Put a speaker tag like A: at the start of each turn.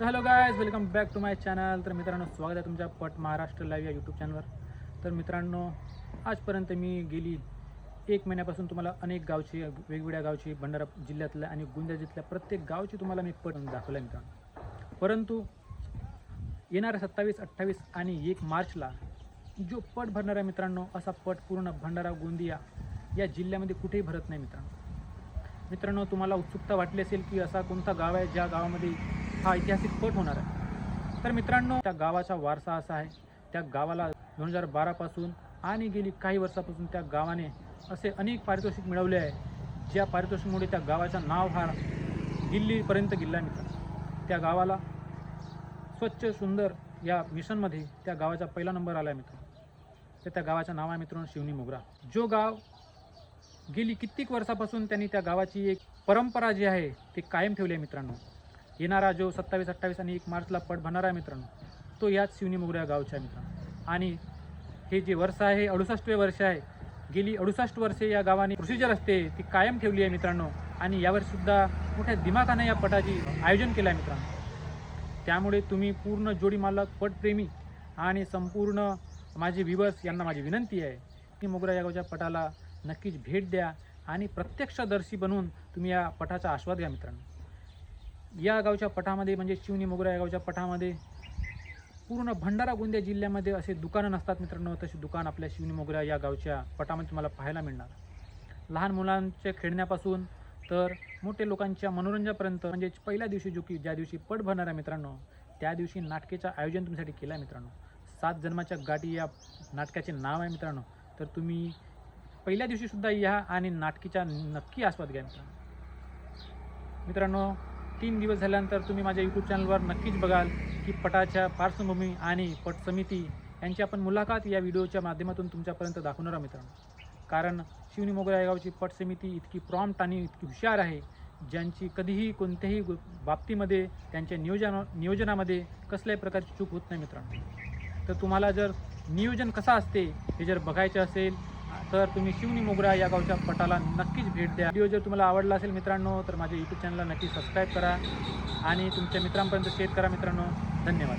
A: तर hello guys, welcome back to my channel. तर मित्रांनो, स्वागत आहे तुमच्या पट महाराष्ट्र लाईव्ह या यूट्यूब चॅनलवर. तर मित्रांनो, आजपर्यंत मी गेली 1 महिन्यापासून तुम्हाला अनेक गावची, वेगवेगळ्या गावची, भंडारा जिल्ह्यातल्या आणि गोंदिया जिल्ह्यातल्या प्रत्येक गावची तुम्हाला मी पट दाखवलं आहे मित्रांनो. परंतु येणाऱ्या 27, 28 आणि 1 मार्चला जो पट भरणार आहे मित्रांनो, असा पट पूर्ण भंडारा गोंदिया या जिल्ह्यामध्ये कुठेही भरत नाही मित्रांनो. तुम्हाला उत्सुकता वाटली असेल की असा कोणता गाव आहे ज्या गावामध्ये हा ऐतिहासिक पट होणार आहे. तर मित्रांनो, त्या गावाचा वारसा असा आहे, त्या गावाला 2012 पासून आणि गेली काही वर्षापासून त्या गावाने असे अनेक पारितोषिक मिळवले आहे, ज्या पारितोषिकमुळे त्या गावाचं नाव हा दिल्लीपर्यंत गेला आहे मित्रांनो. त्या गावाला स्वच्छ सुंदर या मिशनमध्ये त्या गावाचा पहिला नंबर आला आहे मित्रांनो. तर त्या गावाचं नाव आहे मित्रांनो शिवनी मोगरा. जो गाव गेली कित्येक वर्षापासून त्यांनी त्या गावाची एक परंपरा जी आहे ते कायम ठेवली आहे मित्रांनो. येणारा जो 27, 28 आणि 1 मार्चला पट भरणार आहे मित्रांनो, तो याच शिवनी मोगरा गावचा आहे मित्रांनो. आणि हे जे वर्ष आहे 68वे वर्ष आहे. गेली 68 वर्षे या गावाने प्रोसिजर असते ती कायम ठेवली आहे मित्रांनो. आणि यावर्षीसुद्धा मोठ्या दिमाखाने या पटाची आयोजन केलं आहे मित्रांनो. त्यामुळे तुम्ही पूर्ण जोडी मालक, पटप्रेमी आणि संपूर्ण माझे व्ह्यूअर्स यांना माझी विनंती आहे की मोगरा या गावच्या पटाला नक्कीच भेट द्या आणि प्रत्यक्षदर्शी बनून तुम्ही या पटाचा आस्वाद घ्या मित्रांनो. या गावच्या पटामध्ये म्हणजे शिवनी मोगरा या गावच्या पटामध्ये पूर्ण भंडारा गोंदिया जिल्ह्यामध्ये असे दुकानं नसतात मित्रांनो. तसे दुकान आपल्या शिवनी मोगरा या गावच्या पटामध्ये तुम्हाला पाहायला मिळणार. लहान मुलांच्या खेळण्यापासून तर मोठे लोकांच्या मनोरंजनापर्यंत, म्हणजे पहिल्या दिवशी ज्या दिवशी पट भरणार आहे मित्रांनो, त्या दिवशी नाटकाचं आयोजन तुमच्यासाठी केलं आहे मित्रांनो. 7 जन्माच्या गाठी या नाटकाचे नाव आहे मित्रांनो. तर तुम्ही पहिल्या दिवशीसुद्धा या आणि नाटकीचा नक्की आस्वाद घ्या मित्रांनो. 3 दिवस झाल्यानंतर तुम्ही माझ्या यूट्यूब चॅनलवर नक्कीच बघाल की पटाच्या पार्श्वभूमी आणि पट समिती यांची आपण मुलाखत या व्हिडिओच्या माध्यमातून तुमच्यापर्यंत दाखवणार आहोत मित्रांनो. कारण शिवनी मोगरा या गावची पट समिती इतकी प्रॉम्प्ट आणि इतकी हुशार आहे, ज्यांची कधीही कोणत्याही बाबतीमध्ये त्यांच्या नियोजनामध्ये कसल्याही प्रकारची चूक होत नाही मित्रांनो. तर तुम्हाला जर नियोजन कसं असते हे जर बघायचं असेल तर तुम्ही शिवनी मोगरा या गावच्या पटाला नक्कीच भेट द्या. व्हिडिओ जर तुम्हाला आवडला असेल मित्रांनो तर माझ्या यूट्यूब चॅनलला नक्की सबस्क्राईब करा आणि तुमच्या मित्रांपर्यंत शेअर करा मित्रांनो. धन्यवाद.